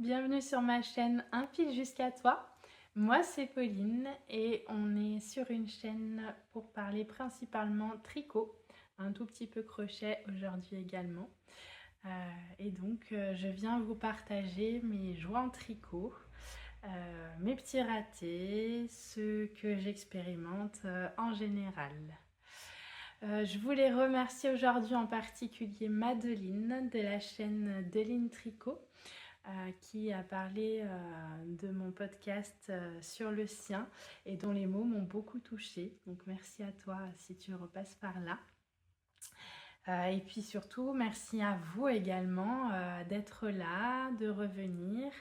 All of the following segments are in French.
bienvenue sur ma chaîne Un fil jusqu'à toi. Moi c'est Pauline et on est sur une chaîne pour parler principalement tricot, un tout petit peu crochet aujourd'hui également. Et donc je viens vous partager mes joies en tricot, mes petits ratés, ce que j'expérimente en général. Je voulais remercier aujourd'hui en particulier Madeline de la chaîne Deline Tricot qui a parlé de mon podcast sur le sien et dont les mots m'ont beaucoup touchée. Donc merci à toi si tu repasses par là. Et puis surtout, merci à vous également d'être là, de revenir.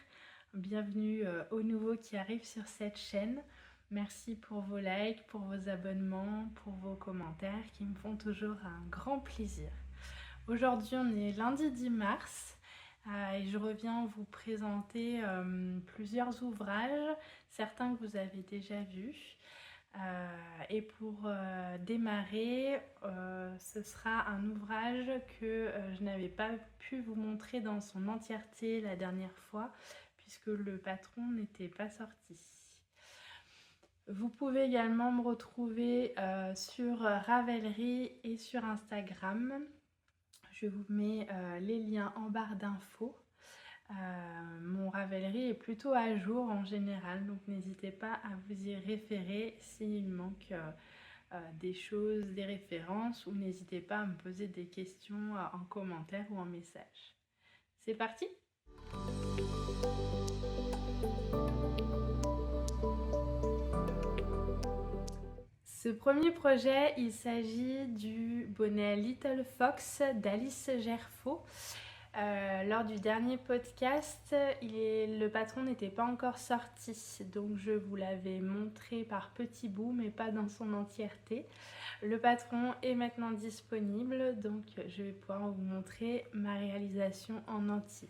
Bienvenue aux nouveaux qui arrivent sur cette chaîne. Merci pour vos likes, pour vos abonnements, pour vos commentaires qui me font toujours un grand plaisir. Aujourd'hui, on est lundi 10 mars et je reviens vous présenter plusieurs ouvrages, certains que vous avez déjà vus. Et pour démarrer, ce sera un ouvrage que je n'avais pas pu vous montrer dans son entièreté la dernière fois puisque le patron n'était pas sorti. Vous pouvez également me retrouver sur Ravelry et sur Instagram. Je vous mets les liens en barre d'infos. Mon Ravelry est plutôt à jour en général, donc n'hésitez pas à vous y référer s'il manque des choses, des références, ou n'hésitez pas à me poser des questions en commentaire ou en message. C'est parti! Ce premier projet, il s'agit du bonnet Little Fox d'Alice Gerfaut. Lors du dernier podcast, le patron n'était pas encore sorti, donc je vous l'avais montré par petits bouts, mais pas dans son entièreté. Le patron est maintenant disponible, donc je vais pouvoir vous montrer ma réalisation en entier.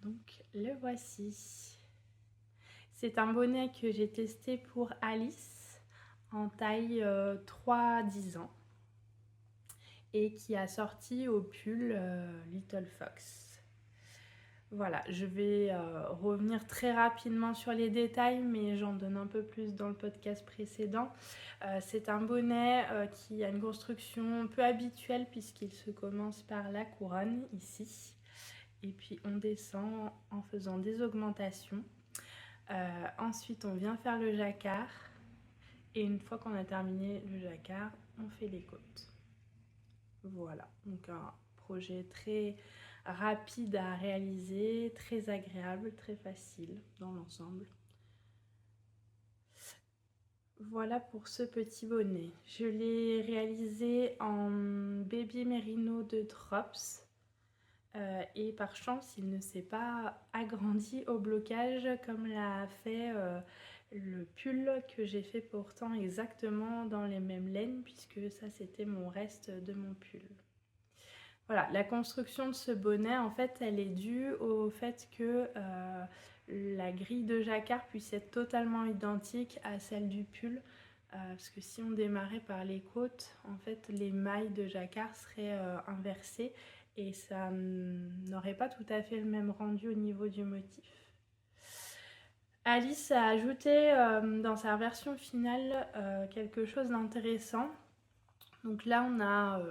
Donc le voici. C'est un bonnet que j'ai testé pour Alice en taille 3-10 ans et qui a sorti au pull Little Fox. Voilà, je vais revenir très rapidement sur les détails, mais j'en donne un peu plus dans le podcast précédent. C'est un bonnet qui a une construction peu habituelle puisqu'il se commence par la couronne ici et puis on descend en faisant des augmentations. Ensuite on vient faire le jacquard et une fois qu'on a terminé le jacquard, on fait les côtes. Voilà, donc un projet très rapide à réaliser, très agréable, très facile dans l'ensemble. Voilà pour ce petit bonnet. Je l'ai réalisé en baby merino de Drops et par chance il ne s'est pas agrandi au blocage comme l'a fait le pull que j'ai fait pourtant exactement dans les mêmes laines puisque ça c'était mon reste de mon pull. Voilà, la construction de ce bonnet, en fait, elle est due au fait que la grille de jacquard puisse être totalement identique à celle du pull. Parce que si on démarrait par les côtes, en fait, les mailles de jacquard seraient inversées et ça n'aurait pas tout à fait le même rendu au niveau du motif. Alice a ajouté dans sa version finale quelque chose d'intéressant. Donc là, on a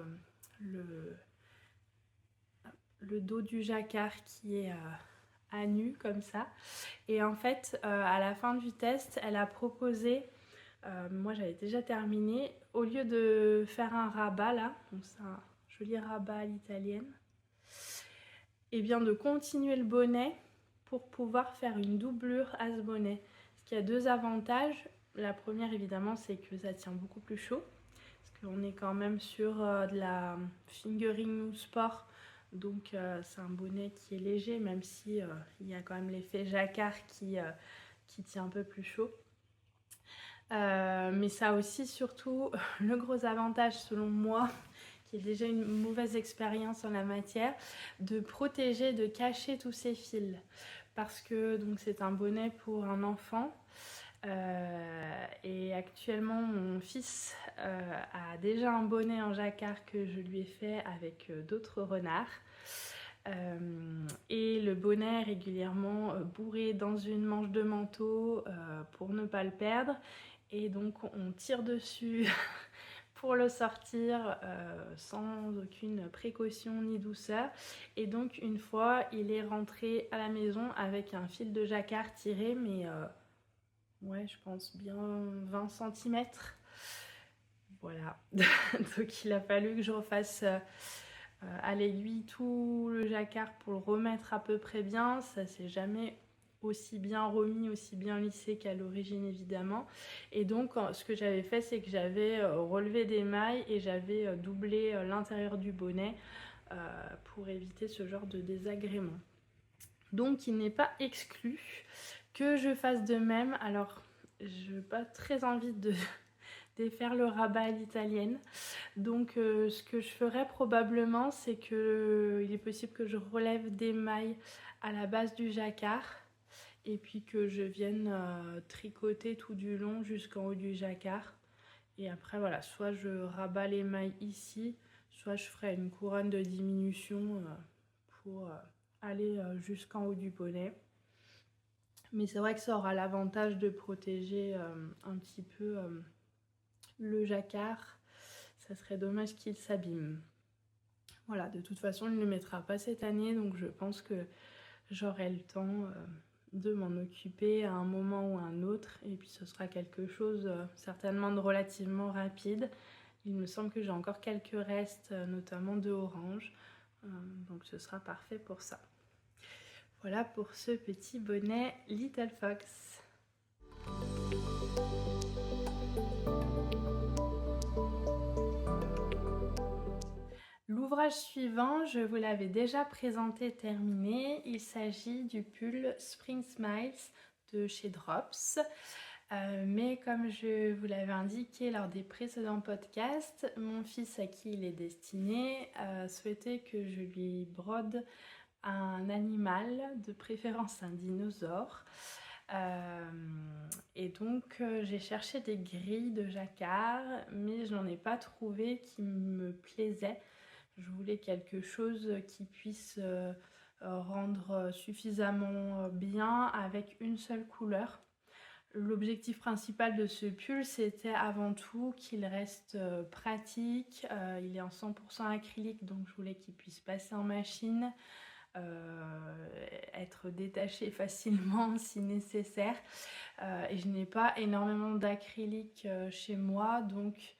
le dos du jacquard qui est à nu comme ça. Et en fait, à la fin du test, elle a proposé, moi j'avais déjà terminé, au lieu de faire un rabat là, donc c'est un joli rabat à l'italienne, et bien de continuer le bonnet pour pouvoir faire une doublure à ce bonnet. Ce qui a deux avantages. La première évidemment c'est que ça tient beaucoup plus chaud, parce qu'on est quand même sur de la fingering ou sport. Donc c'est un bonnet qui est léger, même si il y a quand même l'effet jacquard qui tient un peu plus chaud. Mais ça a aussi surtout le gros avantage selon moi, qui est déjà une mauvaise expérience en la matière, de protéger, de cacher tous ces fils. Parce que c'est un bonnet pour un enfant. Et actuellement mon fils a déjà un bonnet en jacquard que je lui ai fait avec d'autres renards. Et le bonnet est régulièrement bourré dans une manche de manteau pour ne pas le perdre. Et donc on tire dessus pour le sortir sans aucune précaution ni douceur. Et donc une fois, il est rentré à la maison avec un fil de jacquard tiré, mais ouais, je pense bien 20 cm. Voilà, donc il a fallu que je refasse à l'aiguille tout le jacquard pour le remettre à peu près bien. Ça s'est jamais aussi bien remis, aussi bien lissé qu'à l'origine évidemment. Et donc ce que j'avais fait, c'est que j'avais relevé des mailles et j'avais doublé l'intérieur du bonnet pour éviter ce genre de désagrément. Donc il n'est pas exclu que je fasse de même. Alors je n'ai pas très envie de faire le rabat à l'italienne. Donc ce que je ferais probablement, c'est que il est possible que je relève des mailles à la base du jacquard et puis que je vienne tricoter tout du long jusqu'en haut du jacquard. Et après voilà, soit je rabats les mailles ici, soit je ferai une couronne de diminution pour aller jusqu'en haut du bonnet. Mais c'est vrai que ça aura l'avantage de protéger un petit peu le jacquard. Ça serait dommage qu'il s'abîme. Voilà, de toute façon, il ne le mettra pas cette année, donc je pense que j'aurai le temps de m'en occuper à un moment ou à un autre. Et puis ce sera quelque chose certainement de relativement rapide. Il me semble que j'ai encore quelques restes, notamment de orange. Donc ce sera parfait pour ça. Voilà pour ce petit bonnet Little Fox. L'ouvrage suivant, je vous l'avais déjà présenté, terminé. Il s'agit du pull Spring Smiles de chez Drops. Mais comme je vous l'avais indiqué lors des précédents podcasts, mon fils à qui il est destiné souhaitait que je lui brode un animal, de préférence un dinosaure. Et donc j'ai cherché des grilles de jacquard, mais je n'en ai pas trouvé qui me plaisaient. Je voulais quelque chose qui puisse rendre suffisamment bien avec une seule couleur. L'objectif principal de ce pull, c'était avant tout qu'il reste pratique. Il est en 100% acrylique, donc je voulais qu'il puisse passer en machine, être détaché facilement si nécessaire. Et je n'ai pas énormément d'acrylique chez moi, donc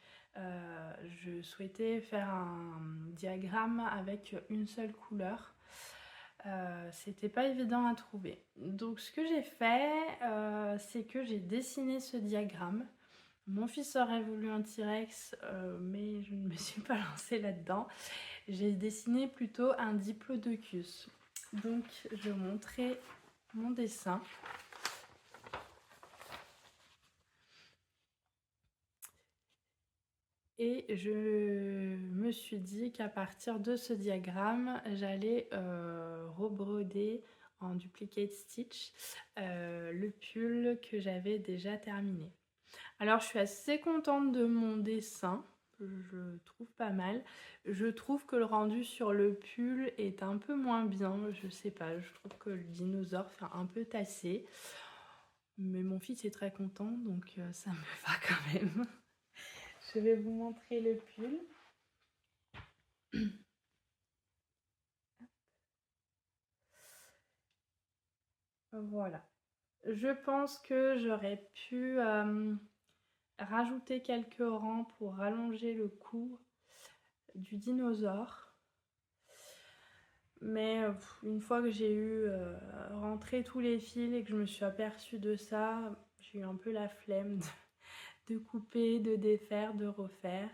je souhaitais faire un diagramme avec une seule couleur. C'était pas évident à trouver. Donc ce que j'ai fait, c'est que j'ai dessiné ce diagramme. Mon fils aurait voulu un T-Rex, mais je ne me suis pas lancée là-dedans. J'ai dessiné plutôt un diplodocus. Donc je vais vous montrer mon dessin. Et je me suis dit qu'à partir de ce diagramme, j'allais rebroder en duplicate stitch le pull que j'avais déjà terminé. Alors je suis assez contente de mon dessin, je trouve pas mal. Je trouve que le rendu sur le pull est un peu moins bien, je sais pas, je trouve que le dinosaure fait un peu tasser. Mais mon fils est très content, donc ça me va quand même. Je vais vous montrer le pull. Voilà. Je pense que j'aurais pu rajouter quelques rangs pour rallonger le cou du dinosaure. Mais une fois que j'ai eu rentré tous les fils et que je me suis aperçue de ça, j'ai eu un peu la flemme de couper, de défaire, de refaire.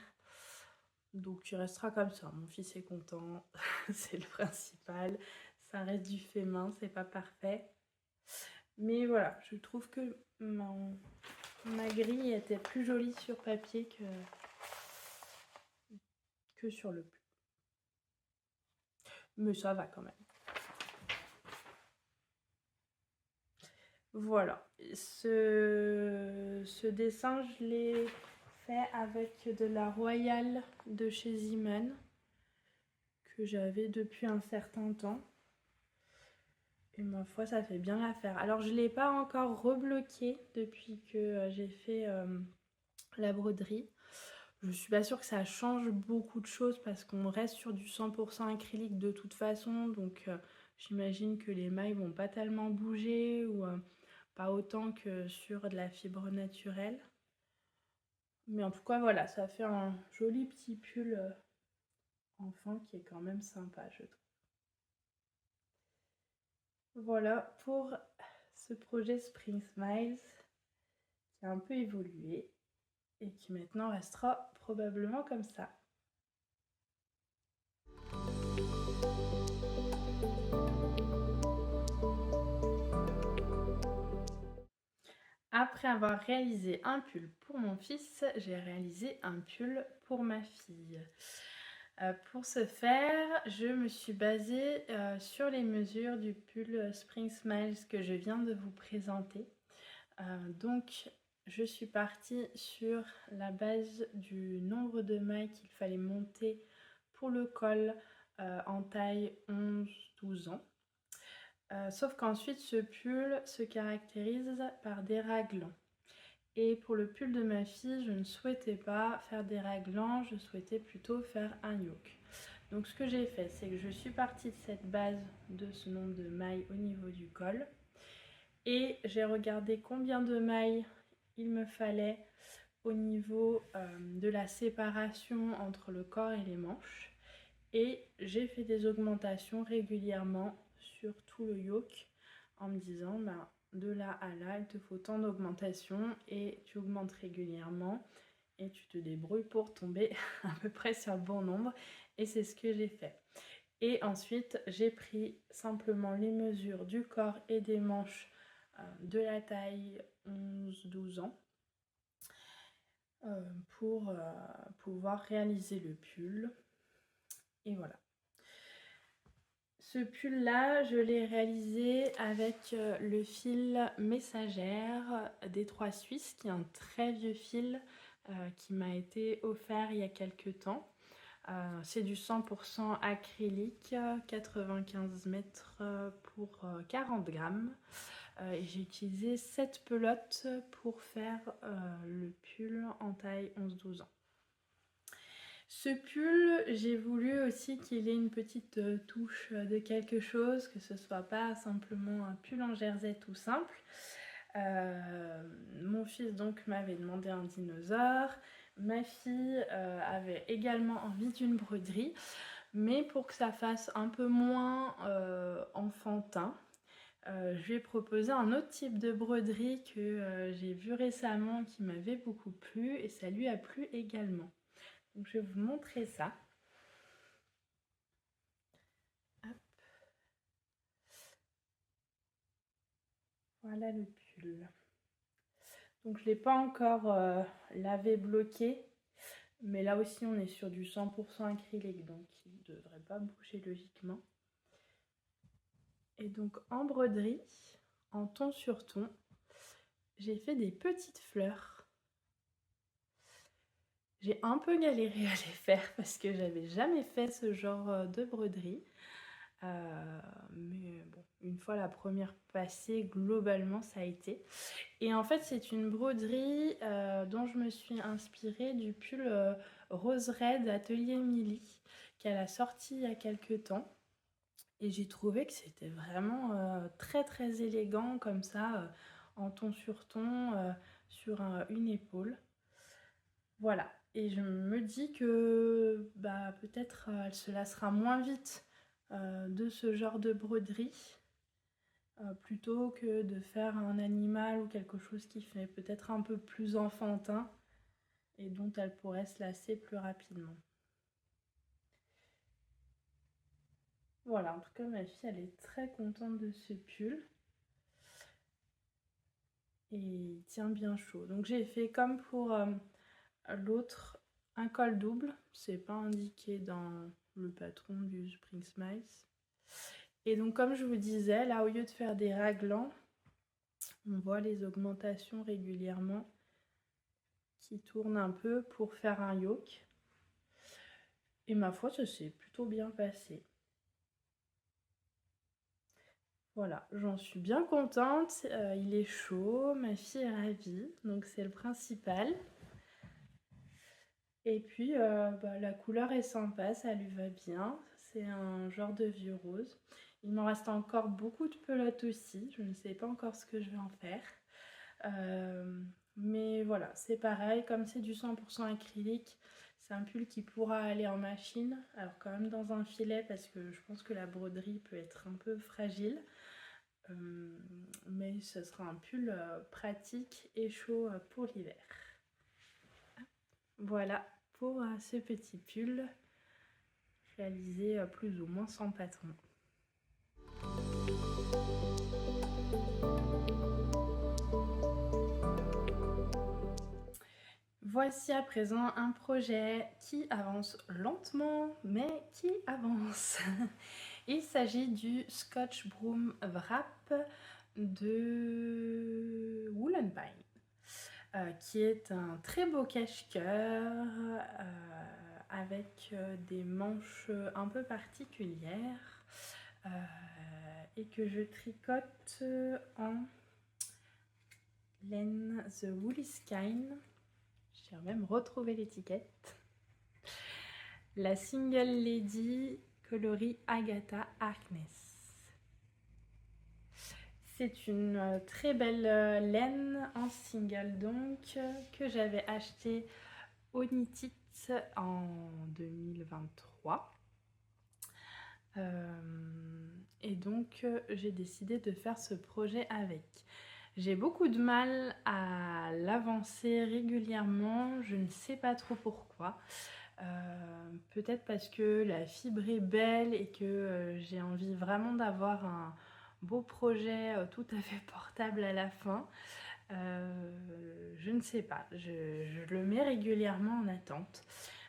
Donc il restera comme ça. Mon fils est content, c'est le principal. Ça reste du fait main, c'est pas parfait. Mais voilà, je trouve que ma grille était plus jolie sur papier que sur le pull. Mais ça va quand même. Voilà, ce dessin, je l'ai fait avec de la Royale de chez Zeeman, que j'avais depuis un certain temps. Et ma foi, ça fait bien l'affaire. Alors, je ne l'ai pas encore rebloqué depuis que j'ai fait la broderie. Je suis pas sûre que ça change beaucoup de choses parce qu'on reste sur du 100% acrylique de toute façon. Donc, j'imagine que les mailles vont pas tellement bouger ou pas autant que sur de la fibre naturelle. Mais en tout cas, voilà, ça fait un joli petit pull enfant qui est quand même sympa, je trouve. Voilà pour ce projet Spring Smiles qui a un peu évolué et qui maintenant restera probablement comme ça. Après avoir réalisé un pull pour mon fils, j'ai réalisé un pull pour ma fille. Pour ce faire, je me suis basée sur les mesures du pull Spring Smiles que je viens de vous présenter. Donc, je suis partie sur la base du nombre de mailles qu'il fallait monter pour le col en taille 11-12 ans. Sauf qu'ensuite, ce pull se caractérise par des raglans. Et pour le pull de ma fille, je ne souhaitais pas faire des raglans, je souhaitais plutôt faire un yoke. Donc ce que j'ai fait, c'est que je suis partie de cette base de ce nombre de mailles au niveau du col. Et j'ai regardé combien de mailles il me fallait au niveau de la séparation entre le corps et les manches. Et j'ai fait des augmentations régulièrement sur tout le yoke en me disant de là à là il te faut tant d'augmentation et tu augmentes régulièrement et tu te débrouilles pour tomber à peu près sur le bon nombre, et c'est ce que j'ai fait. Et ensuite j'ai pris simplement les mesures du corps et des manches de la taille 11-12 ans pour pouvoir réaliser le pull. Et voilà. Ce pull là, je l'ai réalisé avec le fil Messagère des Trois Suisses, qui est un très vieux fil qui m'a été offert il y a quelques temps. C'est du 100% acrylique, 95 mètres pour 40 grammes. Et j'ai utilisé 7 pelotes pour faire le pull en taille 11-12 ans. Ce pull, j'ai voulu aussi qu'il ait une petite touche de quelque chose, que ce soit pas simplement un pull en jersey tout simple. Mon fils donc m'avait demandé un dinosaure, ma fille avait également envie d'une broderie, mais pour que ça fasse un peu moins enfantin, je lui ai proposé un autre type de broderie que j'ai vu récemment qui m'avait beaucoup plu et ça lui a plu également. Donc je vais vous montrer ça. Hop. Voilà le pull. Donc je ne l'ai pas encore lavé bloqué, mais là aussi on est sur du 100% acrylique, donc il ne devrait pas bouger logiquement. Et donc en broderie, en ton sur ton, j'ai fait des petites fleurs. J'ai un peu galéré à les faire parce que j'avais jamais fait ce genre de broderie. Mais bon, une fois la première passée, globalement ça a été. Et en fait c'est une broderie dont je me suis inspirée du pull Rose Red Atelier Milly qu'elle a sorti il y a quelques temps. Et j'ai trouvé que c'était vraiment très très élégant comme ça, en ton sur ton, sur une épaule. Voilà, et je me dis que peut-être elle se lassera moins vite de ce genre de broderie plutôt que de faire un animal ou quelque chose qui fait peut-être un peu plus enfantin et dont elle pourrait se lasser plus rapidement. Voilà, en tout cas ma fille elle est très contente de ce pull et il tient bien chaud. Donc j'ai fait comme pour l'autre, un col double, c'est pas indiqué dans le patron du Spring Smiles. Et donc comme je vous disais, là au lieu de faire des raglans, on voit les augmentations régulièrement qui tournent un peu pour faire un yoke. Et ma foi, ça s'est plutôt bien passé. Voilà, j'en suis bien contente. Il est chaud, ma fille est ravie, donc c'est le principal. Et puis, la couleur est sympa, ça lui va bien. C'est un genre de vieux rose. Il m'en reste encore beaucoup de pelotes aussi. Je ne sais pas encore ce que je vais en faire. Mais voilà, c'est pareil. Comme c'est du 100% acrylique, c'est un pull qui pourra aller en machine. Alors quand même dans un filet parce que je pense que la broderie peut être un peu fragile. Mais ce sera un pull pratique et chaud pour l'hiver. Voilà pour ce petit pull réalisé plus ou moins sans patron. Voici à présent un projet qui avance lentement mais qui avance. Il s'agit du Scotch Broom Wrap de Wool & Pine. Qui est un très beau cache-cœur avec des manches un peu particulières et que je tricote en laine The Woolly Skein. J'ai même retrouvé l'étiquette. La Single Lady coloris Agatha Harkness. C'est une très belle laine en single donc que j'avais acheté au Knit It en 2023. Et donc j'ai décidé de faire ce projet avec. J'ai beaucoup de mal à l'avancer régulièrement, je ne sais pas trop pourquoi. Peut-être parce que la fibre est belle et que j'ai envie vraiment d'avoir un beau projet tout à fait portable à la fin. Je ne sais pas, je le mets régulièrement en attente.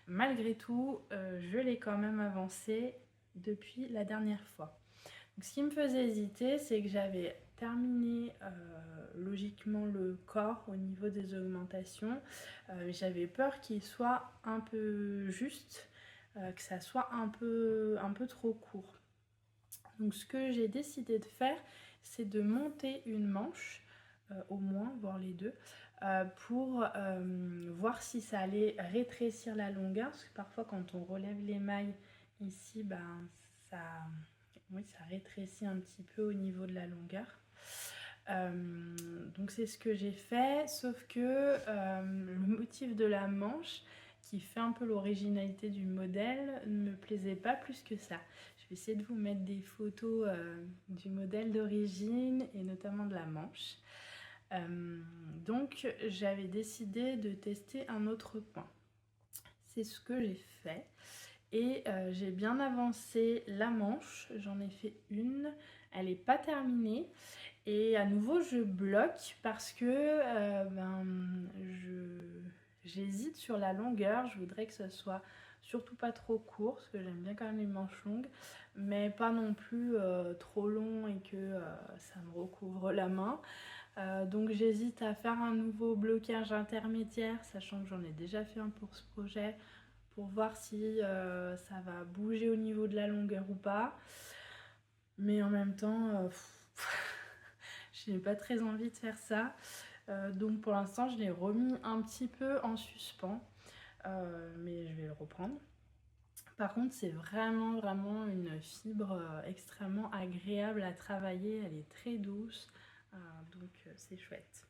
Malgré tout, je l'ai quand même avancé depuis la dernière fois. Donc, ce qui me faisait hésiter, c'est que j'avais terminé logiquement le corps au niveau des augmentations. J'avais peur qu'il soit un peu juste, que ça soit un peu trop court. Donc ce que j'ai décidé de faire, c'est de monter une manche, au moins, voire les deux, pour voir si ça allait rétrécir la longueur. Parce que parfois quand on relève les mailles ici, ça, oui, ça rétrécit un petit peu au niveau de la longueur. Donc c'est ce que j'ai fait, sauf que le motif de la manche, qui fait un peu l'originalité du modèle, ne me plaisait pas plus que ça. Je vais essayer de vous mettre des photos du modèle d'origine et notamment de la manche. Donc j'avais décidé de tester un autre point. C'est ce que j'ai fait. Et j'ai bien avancé la manche, j'en ai fait une, elle n'est pas terminée. Et à nouveau je bloque parce que j'hésite sur la longueur. Je voudrais que ce soit surtout pas trop court parce que j'aime bien quand même les manches longues, mais pas non plus trop long et que ça me recouvre la main. Donc j'hésite à faire un nouveau blocage intermédiaire, sachant que j'en ai déjà fait un pour ce projet, pour voir si ça va bouger au niveau de la longueur ou pas. Mais en même temps, je n'ai pas très envie de faire ça. Donc pour l'instant, je l'ai remis un petit peu en suspens. Mais je vais le reprendre. Par contre, c'est vraiment une fibre extrêmement agréable à travailler. Elle est très douce. Donc c'est chouette.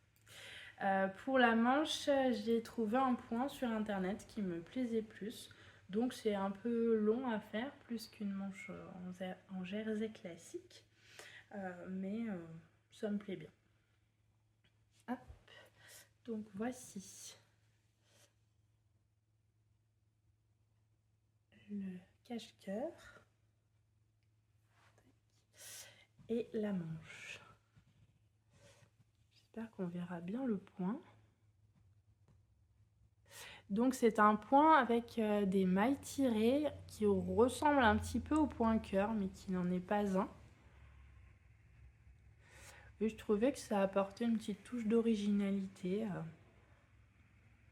Pour la manche, j'ai trouvé un point sur internet qui me plaisait plus. Donc c'est un peu long à faire, plus qu'une manche en jersey classique. Mais ça me plaît bien. Hop. Donc voici le cache-cœur et la manche. J'espère qu'on verra bien le point. Donc c'est un point avec des mailles tirées qui ressemblent un petit peu au point cœur, mais qui n'en est pas un. Et je trouvais que ça apportait une petite touche d'originalité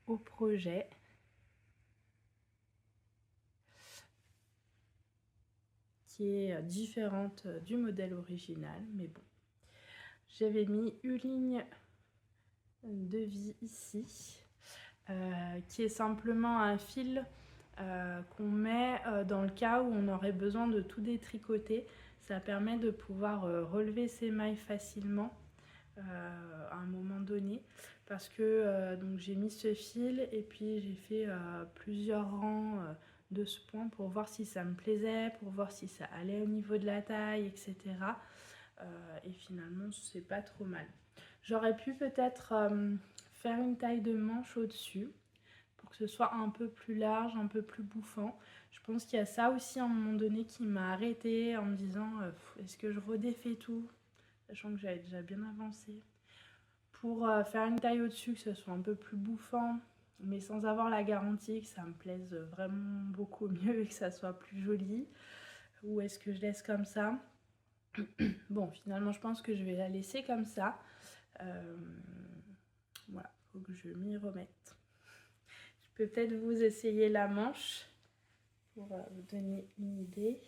au projet. qui est différente du modèle original, mais bon. J'avais mis une ligne de vie ici, qui est simplement un fil qu'on met dans le cas où on aurait besoin de tout détricoter. Ça permet de pouvoir relever ses mailles facilement à un moment donné, parce que donc j'ai mis ce fil et puis j'ai fait plusieurs rangs de ce point pour voir si ça me plaisait, pour voir si ça allait au niveau de la taille, etc. Et finalement c'est pas trop mal. J'aurais pu peut-être faire une taille de manche au-dessus pour que ce soit un peu plus large, un peu plus bouffant. Je pense qu'il y a ça aussi à un moment donné qui m'a arrêtée en me disant est-ce que je redéfais tout, sachant que j'avais déjà bien avancé, pour faire une taille au-dessus, que ce soit un peu plus bouffant, mais sans avoir la garantie que ça me plaise vraiment beaucoup mieux et que ça soit plus joli. Ou est-ce que je laisse comme ça? Bon, finalement, je pense que je vais la laisser comme ça. Voilà, faut que je m'y remette. Je peux peut-être vous essayer la manche pour vous donner une idée.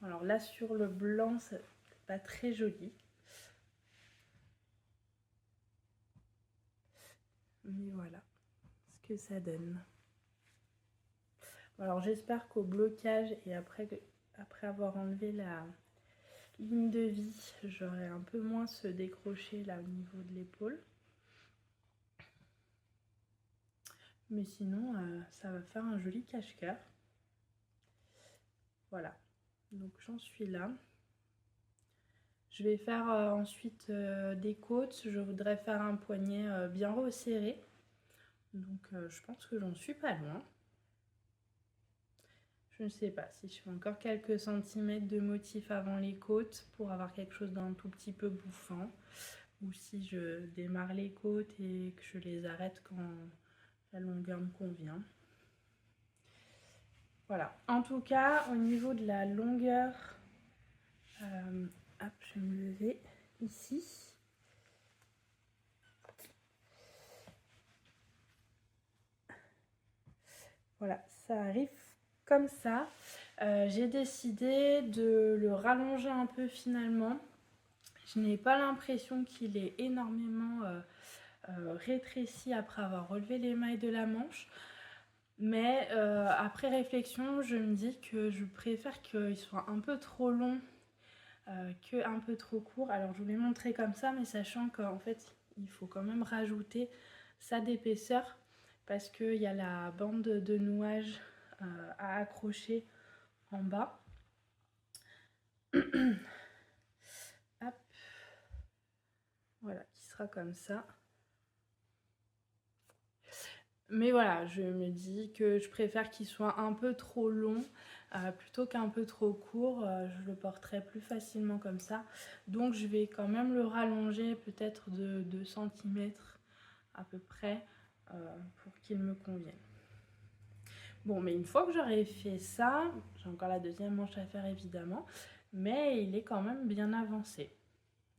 Alors là, sur le blanc, c'est pas très joli. Mais voilà ce que ça donne. Alors j'espère qu'au blocage et après avoir enlevé la ligne de vie, j'aurai un peu moins ce décroché là au niveau de l'épaule. Mais sinon, ça va faire un joli cache-cœur. Voilà, donc j'en suis là. Je vais faire ensuite des côtes. Je voudrais faire un poignet bien resserré. Donc je pense que j'en suis pas loin. Je ne sais pas si je fais encore quelques centimètres de motif avant les côtes pour avoir quelque chose d'un tout petit peu bouffant, ou si je démarre les côtes et que je les arrête quand la longueur me convient. Voilà. En tout cas, au niveau de la longueur, hop, je vais me lever ici. Voilà, ça arrive comme ça. J'ai décidé de le rallonger un peu finalement. Je n'ai pas l'impression qu'il est énormément rétréci après avoir relevé les mailles de la manche. Mais après réflexion, je me dis que je préfère qu'il soit un peu trop long que un peu trop court. Alors je vous l'ai montré comme ça, mais sachant qu'en fait, il faut quand même rajouter ça d'épaisseur parce qu'il y a la bande de nouage à accrocher en bas. Hop. Voilà, qui sera comme ça. Mais voilà, je me dis que je préfère qu'il soit un peu trop long plutôt qu'un peu trop court. Je le porterai plus facilement comme ça. Donc je vais quand même le rallonger peut-être de 2 cm à peu près pour qu'il me convienne. Bon, mais une fois que j'aurai fait ça, j'ai encore la deuxième manche à faire évidemment, mais il est quand même bien avancé.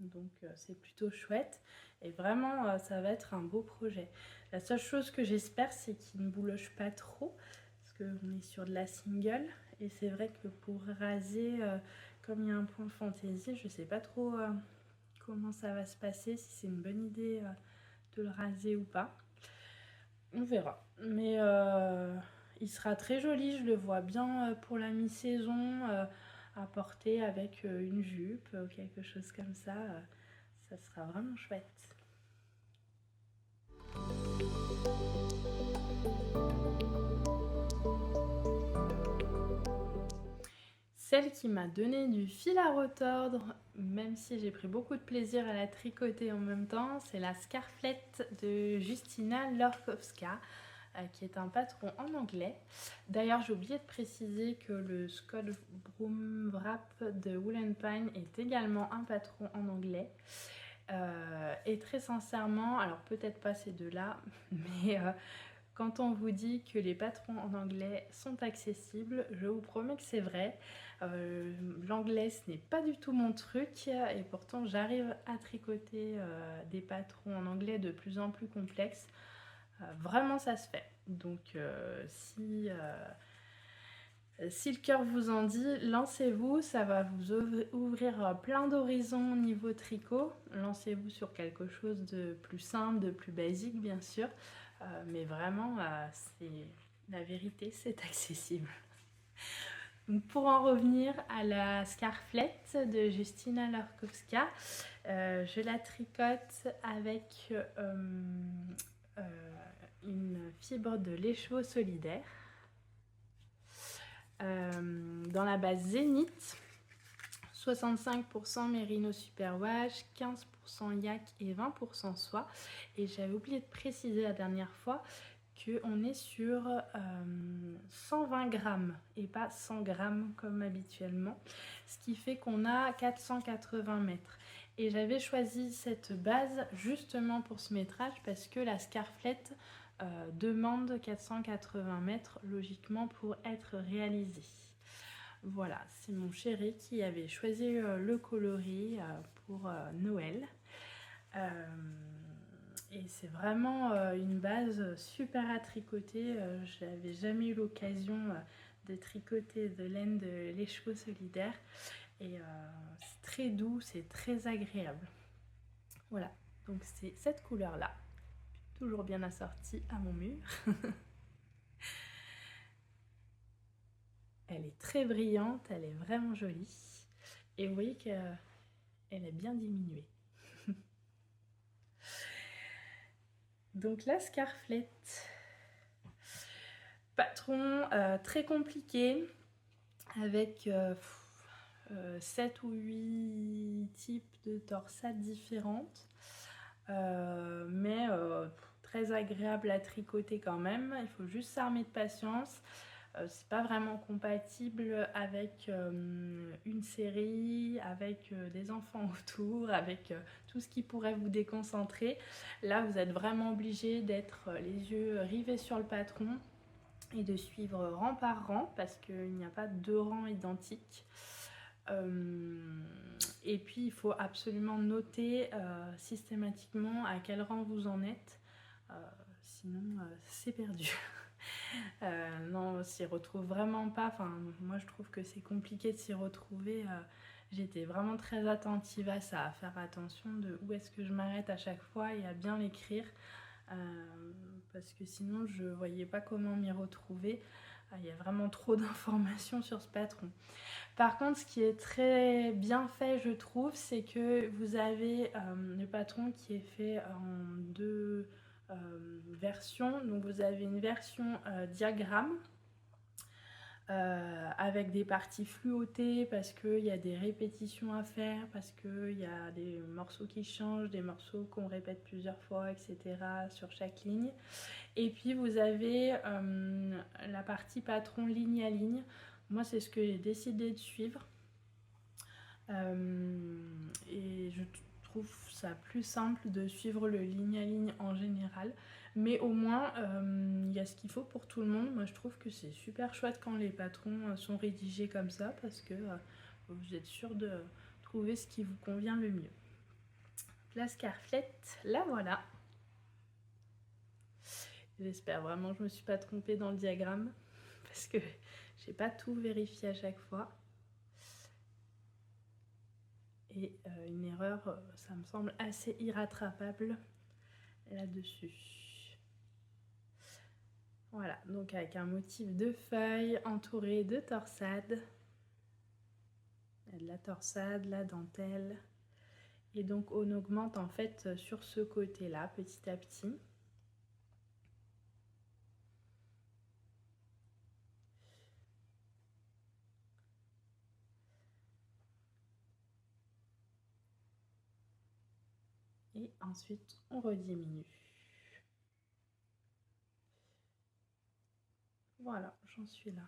Donc c'est plutôt chouette et vraiment ça va être un beau projet. La seule chose que j'espère, c'est qu'il ne bouloche pas trop parce qu'on est sur de la single et c'est vrai que pour raser, comme il y a un point fantaisie, je ne sais pas trop comment ça va se passer, si c'est une bonne idée de le raser ou pas. On verra. Mais il sera très joli, je le vois bien pour la mi-saison, à porter avec une jupe ou quelque chose comme ça. Ça sera vraiment chouette. Celle qui m'a donné du fil à retordre, même si j'ai pris beaucoup de plaisir à la tricoter en même temps, c'est la Scarflette de Justina Lorkowska, qui est un patron en anglais. D'ailleurs, j'ai oublié de préciser que le Scott Broom Wrap de Wool & Pine est également un patron en anglais. Et très sincèrement, alors peut-être pas ces deux-là, mais quand on vous dit que les patrons en anglais sont accessibles, je vous promets que c'est vrai. L'anglais, ce n'est pas du tout mon truc et pourtant j'arrive à tricoter des patrons en anglais de plus en plus complexes. Vraiment, ça se fait. Donc si Si le cœur vous en dit, lancez-vous, ça va vous ouvrir plein d'horizons au niveau tricot. Lancez-vous sur quelque chose de plus simple, de plus basique bien sûr, mais vraiment, la vérité, c'est accessible. Donc, pour en revenir à la scarflette de Justyna Lorkowska, je la tricote avec une fibre de l'écheveau solidaire. Dans la base Zénith, 65% Merino Superwash, 15% yak et 20% soie. Et j'avais oublié de préciser la dernière fois qu'on est sur 120 grammes et pas 100 grammes comme habituellement, ce qui fait qu'on a 480 mètres. Et j'avais choisi cette base justement pour ce métrage parce que la scarflette demande 480 mètres logiquement pour être réalisée. Voilà, c'est mon chéri qui avait choisi le coloris pour Noël. Et c'est vraiment une base super à tricoter. Je n'avais jamais eu l'occasion de tricoter de laine de l'écheveau solidaire. Et c'est très doux, c'est très agréable. Voilà, donc c'est cette couleur-là. Toujours bien assortie à mon mur. Elle est très brillante, elle est vraiment jolie. Et vous voyez qu'elle est bien diminuée. Donc la scarflette, patron très compliqué avec 7 ou 8 types de torsades différentes, mais très agréable à tricoter quand même. Il faut juste s'armer de patience. C'est pas vraiment compatible avec une série, avec des enfants autour, avec tout ce qui pourrait vous déconcentrer. Là, vous êtes vraiment obligé d'être les yeux rivés sur le patron et de suivre rang par rang parce qu'il n'y a pas deux rangs identiques. Et puis, il faut absolument noter systématiquement à quel rang vous en êtes, sinon c'est perdu. Non, on s'y retrouve vraiment pas. Enfin, moi, je trouve que c'est compliqué de s'y retrouver. J'étais vraiment très attentive à ça, à faire attention de où est-ce que je m'arrête à chaque fois et à bien l'écrire. Parce que sinon, je voyais pas comment m'y retrouver. Il y a vraiment trop d'informations sur ce patron. Par contre, ce qui est très bien fait, je trouve, c'est que vous avez le patron qui est fait en deux versions. Donc vous avez une version diagramme avec des parties fluotées parce qu'il y a des répétitions à faire, parce qu'il y a des morceaux qui changent, des morceaux qu'on répète plusieurs fois, etc. sur chaque ligne. Et puis vous avez la partie patron ligne à ligne. Moi, c'est ce que j'ai décidé de suivre. Et je trouve ça plus simple de suivre le ligne à ligne en général. Mais au moins, il y a ce qu'il faut pour tout le monde. Moi, je trouve que c'est super chouette quand les patrons sont rédigés comme ça parce que vous êtes sûr de trouver ce qui vous convient le mieux. La scarflette, la voilà. J'espère vraiment que je ne me suis pas trompée dans le diagramme parce que j'ai pas tout vérifié à chaque fois. Et une erreur, ça me semble assez irrattrapable là-dessus. Voilà, donc avec un motif de feuilles entouré de torsades. Il y a de la torsade, la dentelle. Et donc on augmente en fait sur ce côté-là petit à petit. Et ensuite on rediminue. Voilà, j'en suis là.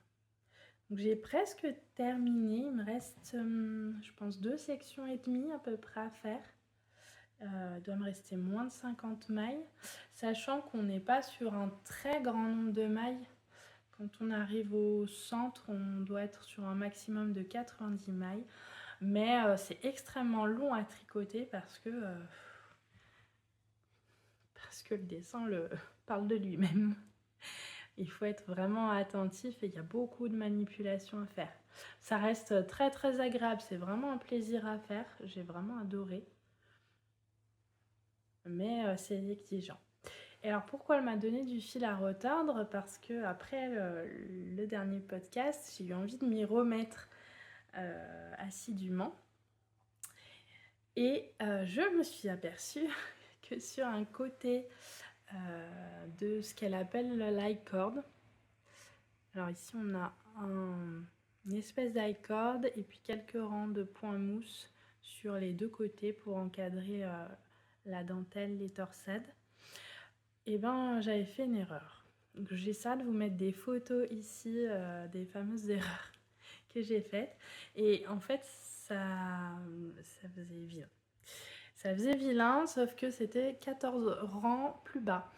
Donc j'ai presque terminé, il me reste je pense 2 sections et demie à peu près à faire. Il doit me rester moins de 50 mailles, sachant qu'on n'est pas sur un très grand nombre de mailles. Quand on arrive au centre, on doit être sur un maximum de 90 mailles, mais c'est extrêmement long à tricoter parce que le dessin parle de lui-même. Il faut être vraiment attentif et il y a beaucoup de manipulations à faire. Ça reste très très agréable, c'est vraiment un plaisir à faire, j'ai vraiment adoré. Mais c'est exigeant. Et alors pourquoi elle m'a donné du fil à retordre? Parce que après le dernier podcast, j'ai eu envie de m'y remettre assidûment. Et je me suis aperçue que sur un côté de ce qu'elle appelle le l'i-cord, alors ici on a une espèce d'i-cord et puis quelques rangs de points mousse sur les deux côtés pour encadrer la dentelle, les torsades. Et ben j'avais fait une erreur. Donc j'essaie de vous mettre des photos ici des fameuses erreurs que j'ai faites. Et en fait ça faisait vilain. Ça faisait vilain, sauf que c'était 14 rangs plus bas.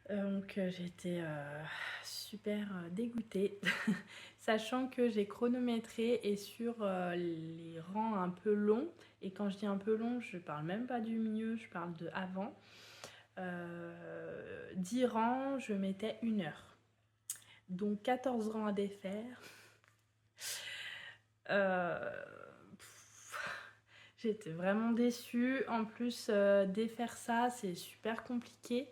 Donc j'étais super dégoûtée, sachant que j'ai chronométré et sur les rangs un peu longs, et quand je dis un peu long, je parle même pas du milieu, je parle de avant, 10 rangs, je mettais 1 heure. Donc 14 rangs à défaire. J'étais vraiment déçue. En plus, défaire ça, c'est super compliqué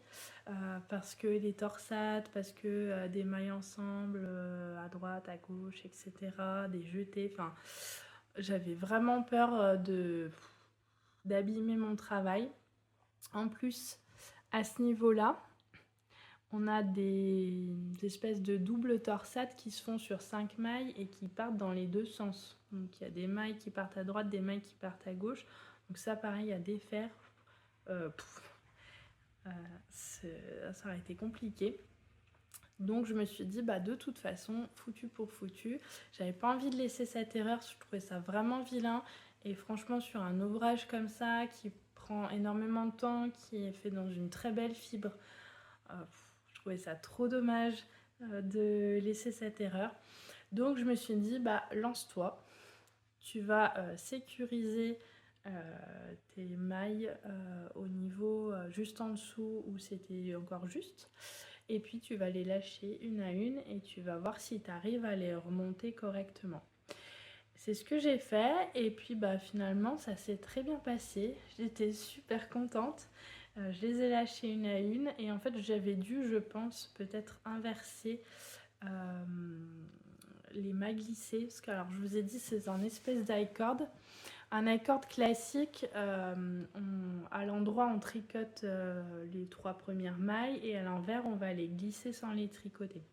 parce que les torsades, parce que des mailles ensemble à droite, à gauche, etc., des jetés. Enfin, j'avais vraiment peur d'abîmer mon travail. En plus, à ce niveau-là, on a des espèces de double torsades qui se font sur 5 mailles et qui partent dans les deux sens. Donc il y a des mailles qui partent à droite, des mailles qui partent à gauche. Donc ça pareil à défaire. Ça aurait été compliqué. Donc je me suis dit de toute façon, foutu pour foutu. J'avais pas envie de laisser cette erreur, je trouvais ça vraiment vilain. Et franchement sur un ouvrage comme ça, qui prend énormément de temps, qui est fait dans une très belle fibre, je trouvais ça trop dommage de laisser cette erreur. Donc je me suis dit, lance-toi. Tu vas sécuriser tes mailles au niveau juste en dessous où c'était encore juste. Et puis tu vas les lâcher une à une et tu vas voir si tu arrives à les remonter correctement. C'est ce que j'ai fait et puis finalement ça s'est très bien passé. J'étais super contente. Je les ai lâchées une à une et en fait j'avais dû, je pense, peut-être inverser les mailles glissées. Parce que alors je vous ai dit c'est un espèce d'i-cord. Un i-cord classique, à l'endroit on tricote les 3 premières mailles et à l'envers on va les glisser sans les tricoter.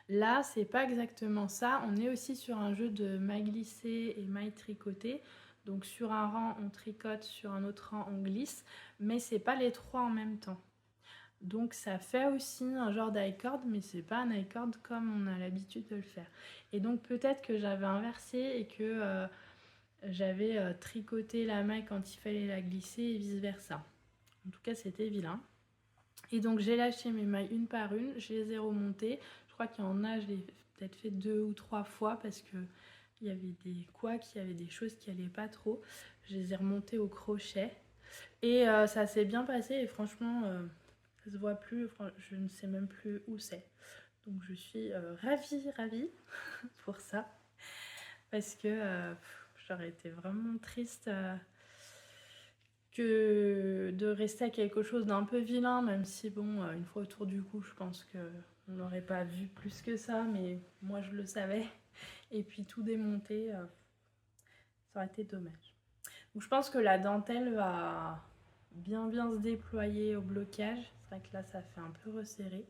Là c'est pas exactement ça, on est aussi sur un jeu de mailles glissées et mailles tricotées. Donc sur un rang on tricote, sur un autre rang on glisse, mais c'est pas les 3 en même temps. Donc ça fait aussi un genre d'i-cord, mais c'est pas un i-cord comme on a l'habitude de le faire. Et donc peut-être que j'avais inversé et que j'avais tricoté la maille quand il fallait la glisser et vice versa. En tout cas c'était vilain. Et donc j'ai lâché mes mailles une par une, je les ai remontées. Je crois qu'il y en a, je l'ai peut-être fait 2 ou 3 fois parce que il y avait des couacs, il y avait des choses qui allaient pas trop. Je les ai remontées au crochet et ça s'est bien passé et franchement ça se voit plus, je ne sais même plus où c'est. Donc je suis ravie pour ça parce que j'aurais été vraiment triste que de rester à quelque chose d'un peu vilain, même si bon, une fois autour du cou, je pense qu'on n'aurait pas vu plus que ça, mais moi je le savais. Et puis tout démonter, ça aurait été dommage. Donc je pense que la dentelle va bien se déployer au blocage. C'est vrai que là ça fait un peu resserré.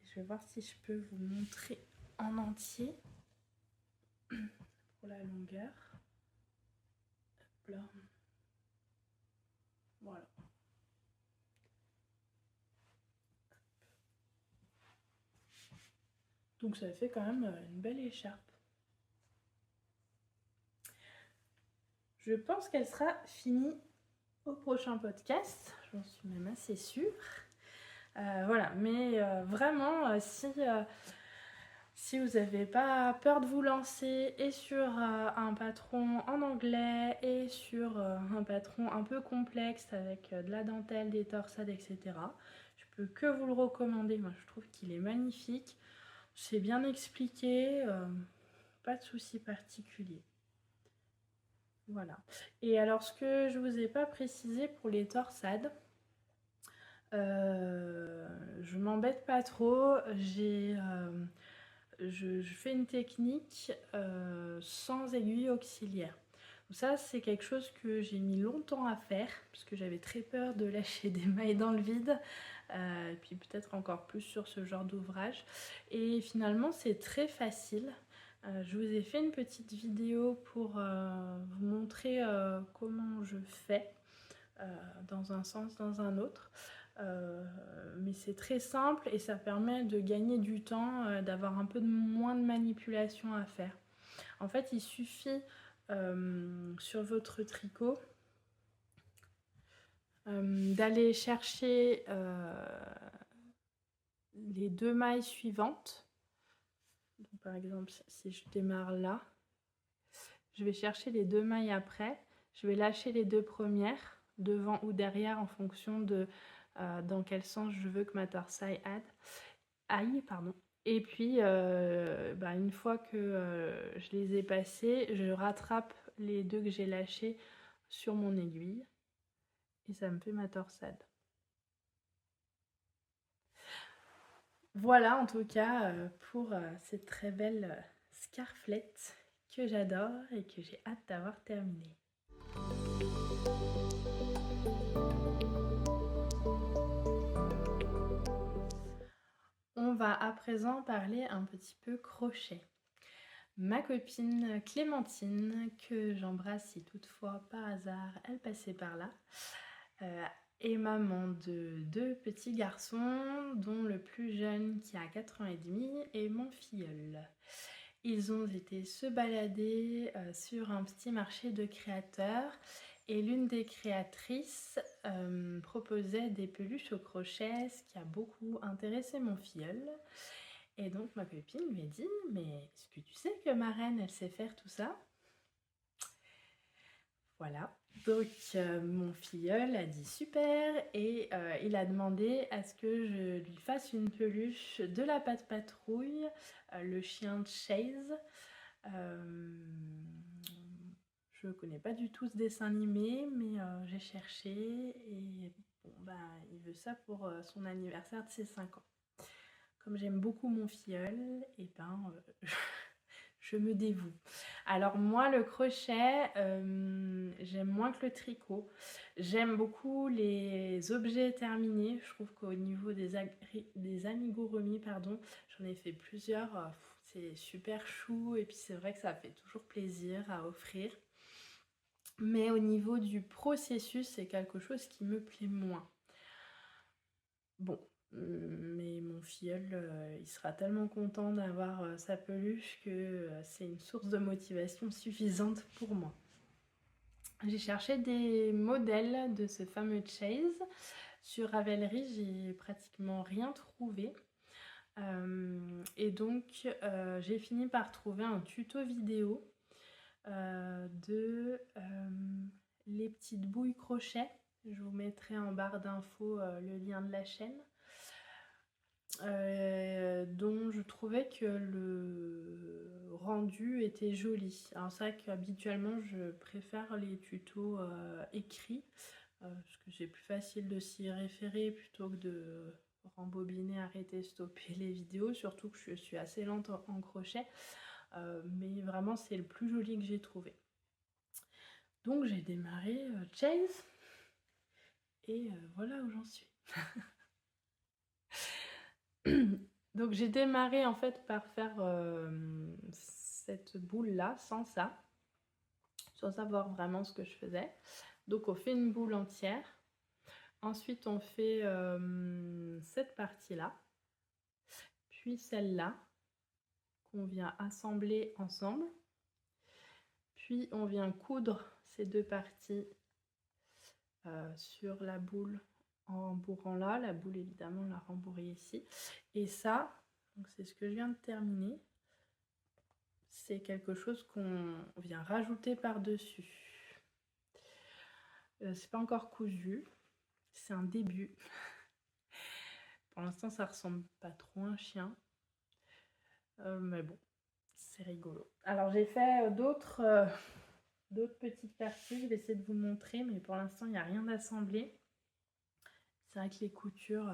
Je vais voir si je peux vous montrer en entier pour la longueur. Hop là. Voilà. Donc ça fait quand même une belle écharpe. Je pense qu'elle sera finie au prochain podcast. J'en suis même assez sûre. Voilà, mais vraiment, si Si vous n'avez pas peur de vous lancer et sur un patron en anglais et sur un patron un peu complexe avec de la dentelle, des torsades, etc., je peux que vous le recommander. Moi, je trouve qu'il est magnifique. C'est bien expliqué, pas de souci particulier. Voilà. Et alors, ce que je vous ai pas précisé pour les torsades, je m'embête pas trop. Je fais une technique sans aiguille auxiliaire. Donc ça, c'est quelque chose que j'ai mis longtemps à faire parce que j'avais très peur de lâcher des mailles dans le vide, et puis peut-être encore plus sur ce genre d'ouvrage. Et finalement, c'est très facile. Je vous ai fait une petite vidéo pour vous montrer comment je fais dans un sens, dans un autre. Mais c'est très simple et ça permet de gagner du temps, d'avoir un peu moins de manipulation à faire. En fait, il suffit sur votre tricot d'aller chercher les 2 mailles suivantes. Donc, par exemple, si je démarre là, je vais chercher les 2 mailles après, je vais lâcher les 2 premières, devant ou derrière en fonction de dans quel sens je veux que ma torsaille aille. Pardon. Et puis, une fois que je les ai passées, je rattrape les 2 que j'ai lâchés sur mon aiguille et ça me fait ma torsade. Voilà en tout cas pour cette très belle scarflette que j'adore et que j'ai hâte d'avoir terminée. On va à présent parler un petit peu crochet. Ma copine Clémentine, que j'embrasse si toutefois par hasard elle passait par là, est maman de 2 petits garçons, dont le plus jeune qui a 4 ans et demi est mon filleul. Ils ont été se balader sur un petit marché de créateurs et l'une des créatrices proposait des peluches au crochet, ce qui a beaucoup intéressé mon filleul. Et donc ma copine lui a dit « Mais est-ce que tu sais que ma reine, elle sait faire tout ça ?» Voilà, donc mon filleul a dit « Super » et il a demandé à ce que je lui fasse une peluche de la Patte Patrouille, le chien de Chase. Je connais pas du tout ce dessin animé, mais j'ai cherché et bon, il veut ça pour son anniversaire de ses 5 ans. Comme j'aime beaucoup mon filleul, et je me dévoue. Alors moi, le crochet, j'aime moins que le tricot. J'aime beaucoup les objets terminés. Je trouve qu'au niveau des amigurumis, j'en ai fait plusieurs. C'est super chou et puis c'est vrai que ça fait toujours plaisir à offrir. Mais au niveau du processus, c'est quelque chose qui me plaît moins. Bon, mais mon filleul, il sera tellement content d'avoir sa peluche que c'est une source de motivation suffisante pour moi. J'ai cherché des modèles de ce fameux Chase. Sur Ravelry, j'ai pratiquement rien trouvé. Et donc, j'ai fini par trouver un tuto vidéo de les petites bouilles crochet. Je vous mettrai en barre d'infos le lien de la chaîne. Dont je trouvais que le rendu était joli. Alors c'est vrai qu'habituellement je préfère les tutos écrits parce que c'est plus facile de s'y référer plutôt que de rembobiner, arrêter, stopper les vidéos, surtout que je suis assez lente en crochet, mais vraiment c'est le plus joli que j'ai trouvé. Donc j'ai démarré Chase et voilà où j'en suis. Donc j'ai démarré en fait par faire cette boule là sans ça, sans savoir vraiment ce que je faisais. Donc on fait une boule entière, ensuite on fait cette partie là, puis celle-là qu'on vient assembler ensemble, puis on vient coudre ces 2 parties sur la boule en rembourrant là, la boule évidemment on l'a rembourrée ici, et ça, donc c'est ce que je viens de terminer. c'est quelque chose qu'on vient rajouter par-dessus. C'est pas encore cousu, c'est un début. Pour l'instant, ça ressemble pas trop à un chien. Mais bon, c'est rigolo. Alors, j'ai fait d'autres petites parties. Je vais essayer de vous montrer, mais pour l'instant, il n'y a rien d'assemblé. C'est vrai que les coutures,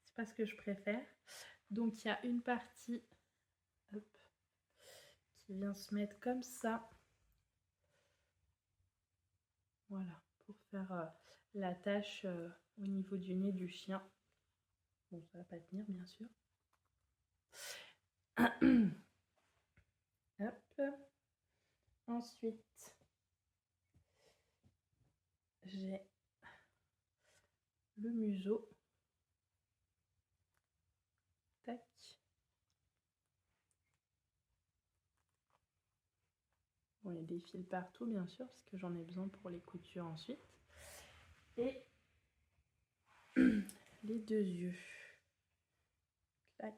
c'est pas ce que je préfère. Donc, il y a une partie hop, qui vient se mettre comme ça. Voilà, pour faire l'attache au niveau du nez du chien. Bon, ça va pas tenir, bien sûr. Hop. Ensuite, j'ai le museau. Tac. Bon, il y a des fils partout, bien sûr, parce que j'en ai besoin pour les coutures ensuite. Et les deux yeux. Tac.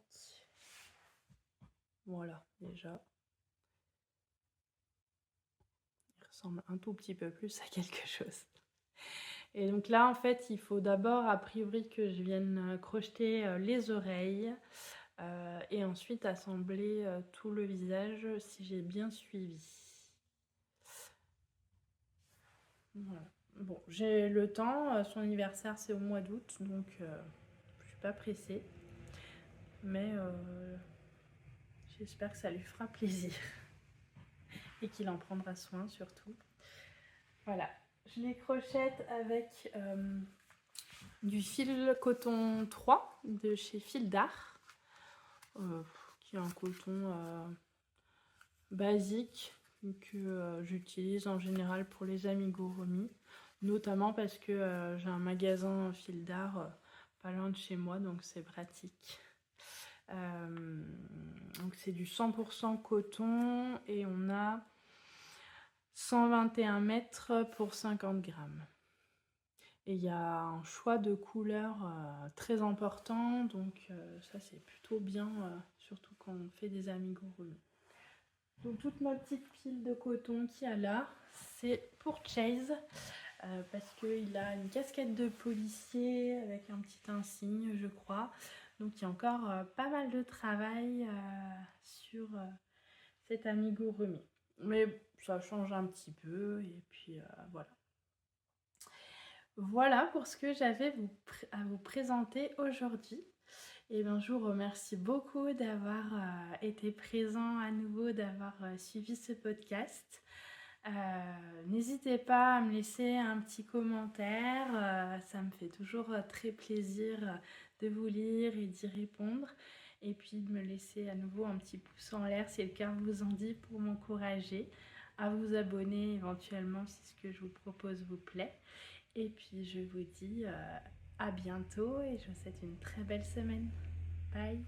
Voilà, déjà. Il ressemble un tout petit peu plus à quelque chose. Et donc là, en fait, il faut d'abord, a priori, que je vienne crocheter les oreilles et ensuite assembler tout le visage, si j'ai bien suivi. Voilà. Bon, j'ai le temps. Son anniversaire, c'est au mois d'août, donc je suis pas pressée. Mais j'espère que ça lui fera plaisir. Et qu'il en prendra soin, surtout. Voilà. Je les crochette avec du fil coton 3 de chez Fil d'Art, qui est un coton basique que j'utilise en général pour les amigurumis, notamment parce que j'ai un magasin Fil d'Art pas loin de chez moi, donc c'est pratique. Donc c'est du 100% coton et on a 121 mètres pour 50 grammes. Et il y a un choix de couleurs très important, donc ça c'est plutôt bien, surtout quand on fait des amigurumis. Donc toute ma petite pile de coton qu'il y a là, c'est pour Chase, parce qu'il a une casquette de policier avec un petit insigne, je crois. Donc il y a encore pas mal de travail sur cet amigurumi. Mais ça change un petit peu, et puis voilà. Voilà pour ce que j'avais à vous présenter aujourd'hui. Et bien, je vous remercie beaucoup d'avoir été présent à nouveau, d'avoir suivi ce podcast. N'hésitez pas à me laisser un petit commentaire, ça me fait toujours très plaisir de vous lire et d'y répondre. Et puis de me laisser à nouveau un petit pouce en l'air si le cœur vous en dit pour m'encourager à vous abonner éventuellement si ce que je vous propose vous plaît. Et puis je vous dis à bientôt et je vous souhaite une très belle semaine. Bye!